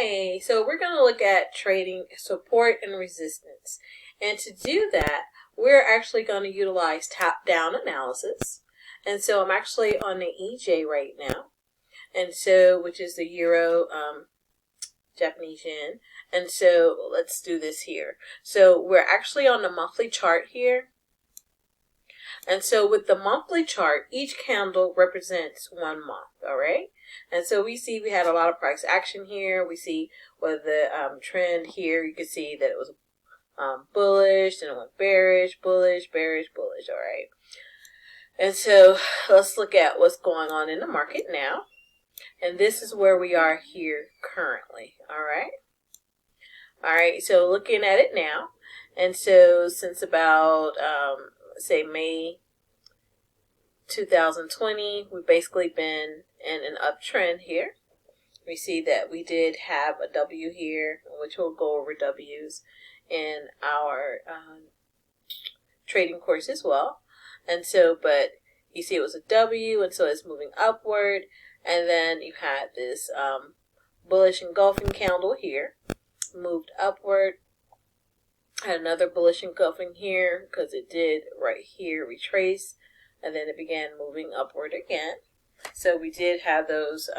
Okay, so we're going to look at trading support and resistance. And to do that, we're actually going to utilize top-down analysis. And so I'm actually on the EJ right now, and so which is the Euro, Japanese yen. And so let's do this here. So we're actually on the monthly chart here. And so with the monthly chart, each candle represents 1 month, all right? And so we see we had a lot of price action here. We see with the trend here, you can see that it was bullish, and it went bearish, bullish, bearish, bullish, all right? And so let's look at what's going on in the market now. And this is where we are here currently, all right? All right, so looking at it now. And so since about, say, May 2020, we've basically been in an uptrend here. We see that we did have a W here, which we'll go over W's in our trading course as well. And so, but you see it was a W, and so it's moving upward. And then you had this bullish engulfing candle here, moved upward. Had another bullish engulfing here because it did right here retrace, and then it began moving upward again. So we did have those,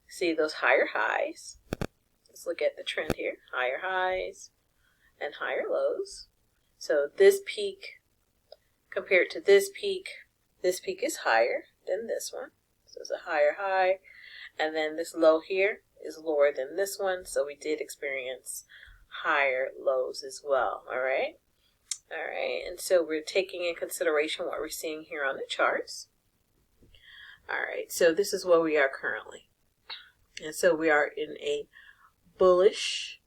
see those higher highs. Let's look at the trend here. Higher highs and higher lows. So this peak compared to this peak is higher than this one. So it's a higher high. And then this low here is lower than this one. So we did experience higher lows as well. All right. All right. And so we're taking in consideration what we're seeing here on the charts. All right. So this is where we are currently. And so we are in a bullish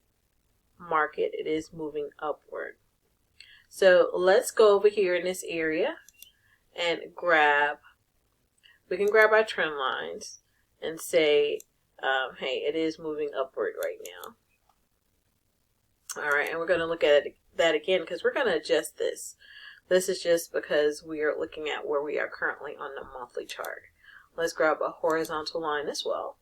market. It is moving upward. So let's go over here in this area and we can grab our trend lines and say, hey, it is moving upward right now. All right, and we're going to look at that again because we're going to adjust this. This is just because we are looking at where we are currently on the monthly chart. Let's grab a horizontal line as well.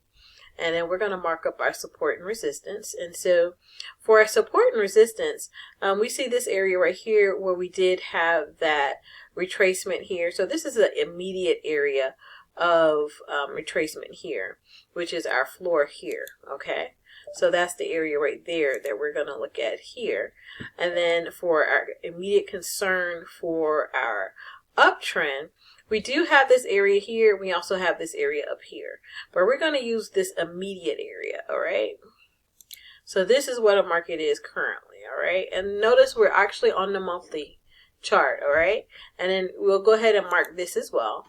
And then we're going to mark up our support and resistance. And so for our support and resistance, we see this area right here where we did have that retracement here. So this is the immediate area of retracement here, which is our floor here, okay? So that's the area right there that we're going to look at here. And then for our immediate concern for our uptrend, we do have this area here. We also have this area up here. But we're going to use this immediate area, all right? So this is what a market is currently, all right? And notice we're actually on the monthly chart, all right? And then we'll go ahead and mark this as well.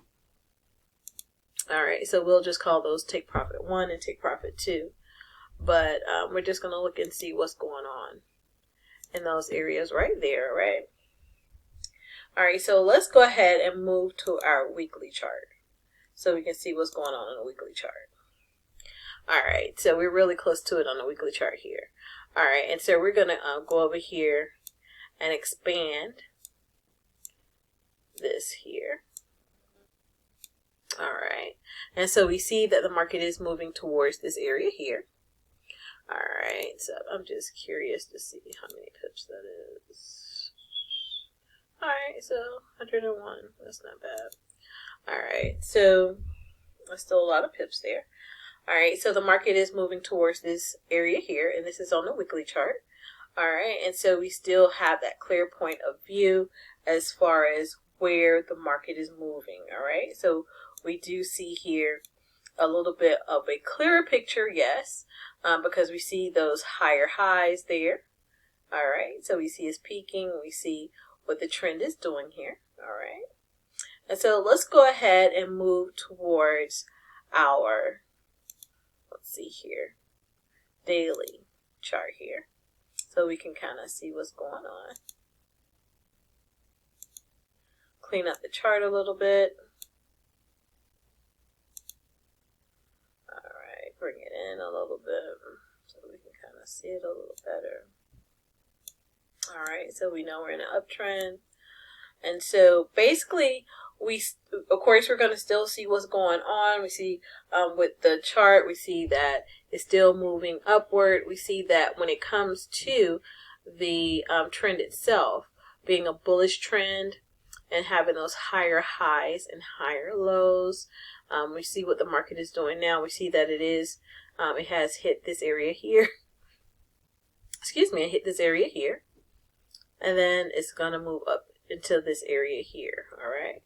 All right, so we'll just call those take profit 1 and take profit 2. But we're just going to look and see what's going on in those areas right there, right? All right, so let's go ahead and move to our weekly chart so we can see what's going on the weekly chart. All right, so we're really close to it on the weekly chart here. All right, and so we're going to go over here and expand this here. All right, and so we see that the market is moving towards this area here. All right, so I'm just curious to see how many pips that is. All right, so 101, that's not bad. All right, so there's still a lot of pips there. All right, so the market is moving towards this area here, and this is on the weekly chart. All right, and so we still have that clear point of view as far as where the market is moving. All right, so we do see here a little bit of a clearer picture, yes, because we see those higher highs there. All right, so we see it's peaking. We see what the trend is doing here. All right, and so let's go ahead and move towards our, let's see here, daily chart here, so we can kind of see what's going on. Clean up the chart a little bit. Bring it in a little bit so we can kind of see it a little better. All right, so we know we're in an uptrend. And so basically, of course, we're going to still see what's going on. We see with the chart, we see that it's still moving upward. We see that when it comes to the trend itself being a bullish trend and having those higher highs and higher lows, we see what the market is doing now. We see that it has hit this area here. Excuse me, it hit this area here. And then it's going to move up into this area here, all right,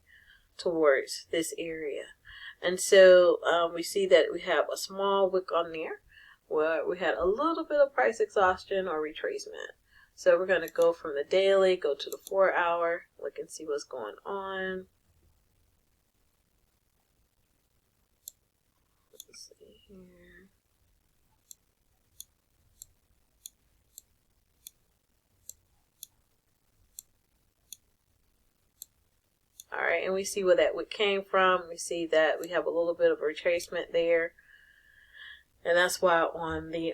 towards this area. And so we see that we have a small wick on there where we had a little bit of price exhaustion or retracement. So we're going to go from the daily, go to the 4 hour, look and see what's going on. Let's see here. All right, and we see where that wick came from. We see that we have a little bit of a retracement there. And that's why on the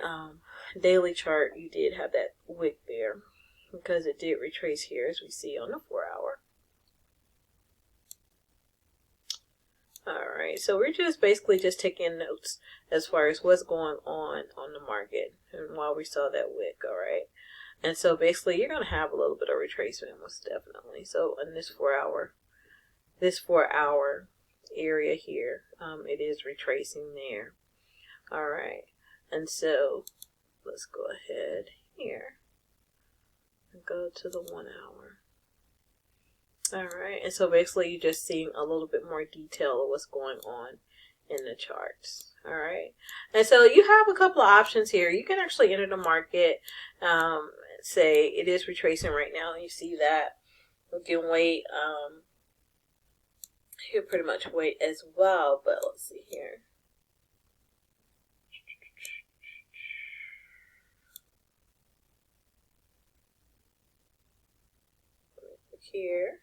daily chart, you did have that wick there, because it did retrace here, as we see on the 4 hour. All right, so we're just basically just taking notes as far as what's going on the market and why we saw that wick, all right? And so basically, you're going to have a little bit of retracement, most definitely. So in this 4 hour area here, it is retracing there. All right, and so let's go ahead here and go to the 1 hour. All right, and so basically you're just seeing a little bit more detail of what's going on in the charts. All right, and so you have a couple of options here. You can actually enter the market, say it is retracing right now, and you see that. You can wait. You can pretty much wait as well, but let's see here. Here,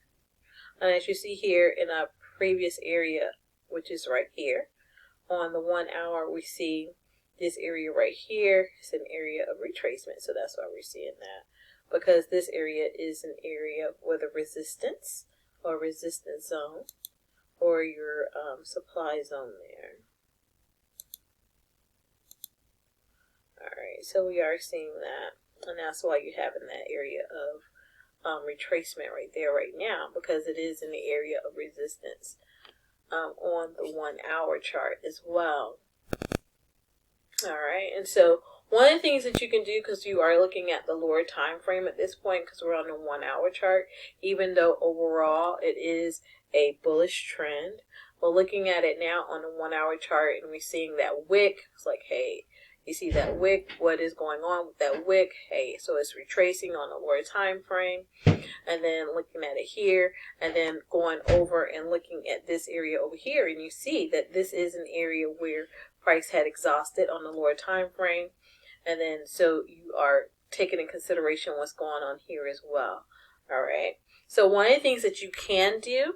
and as you see here in our previous area, which is right here on the 1 hour, we see this area right here is an area of retracement. So that's why we're seeing that, because this area is an area with a resistance or resistance zone or your supply zone there. All right, so we are seeing that, and that's why you're having that area of retracement right there right now, because it is in the area of resistance on the 1 hour chart as well. All right, and so one of the things that you can do, because you are looking at the lower time frame at this point, because we're on the 1 hour chart, even though overall it is a bullish trend, we're looking at it now on the 1 hour chart, and we're seeing that wick. It's like, hey, you see that wick, what is going on with that wick? Hey, so it's retracing on the lower time frame, and then looking at it here, and then going over and looking at this area over here, and you see that this is an area where price had exhausted on the lower time frame, and then so you are taking in consideration what's going on here as well. All right, so one of the things that you can do,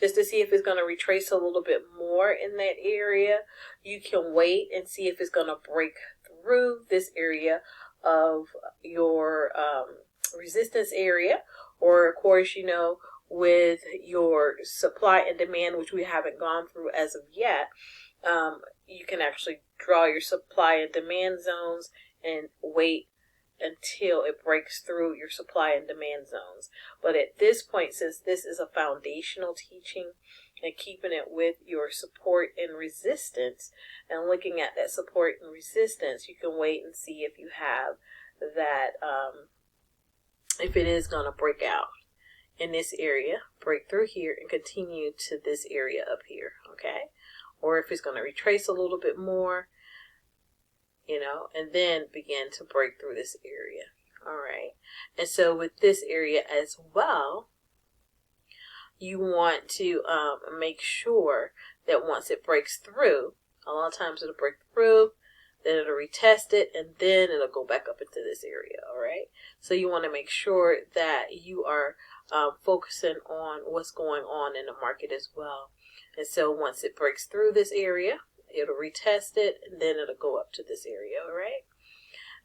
just to see if it's going to retrace a little bit more in that area, you can wait and see if it's going to break through this area of your resistance area, or of course, you know, with your supply and demand, which we haven't gone through as of yet, you can actually draw your supply and demand zones and wait until it breaks through your supply and demand zones. But at this point, since this is a foundational teaching and keeping it with your support and resistance and looking at that support and resistance, you can wait and see if you have that, if it is going to break out in this area, break through here and continue to this area up here, okay? Or if it's going to retrace a little bit more, you know, and then begin to break through this area. All right. And so with this area as well, you want to make sure that once it breaks through, a lot of times it'll break through, then it'll retest it, and then it'll go back up into this area. All right. So you want to make sure that you are focusing on what's going on in the market as well. And so once it breaks through this area, it'll retest it, and then it'll go up to this area, all right?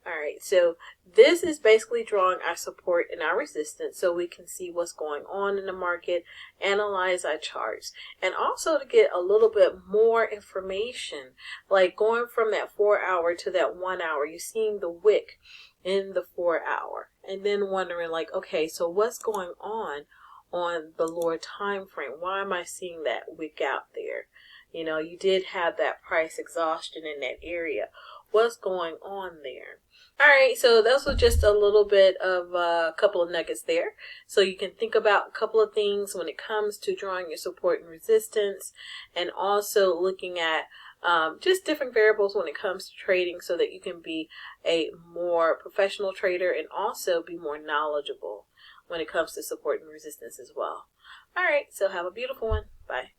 All right, so this is basically drawing our support and our resistance so we can see what's going on in the market, analyze our charts, and also to get a little bit more information, like going from that 4 hour to that 1 hour. You're seeing the wick in the 4 hour, and then wondering like, okay, so what's going on the lower time frame? Why am I seeing that wick out there? You know, you did have that price exhaustion in that area. What's going on there? All right, so those were just a little bit of a couple of nuggets there. So you can think about a couple of things when it comes to drawing your support and resistance, and also looking at just different variables when it comes to trading so that you can be a more professional trader and also be more knowledgeable when it comes to support and resistance as well. All right, so have a beautiful one. Bye.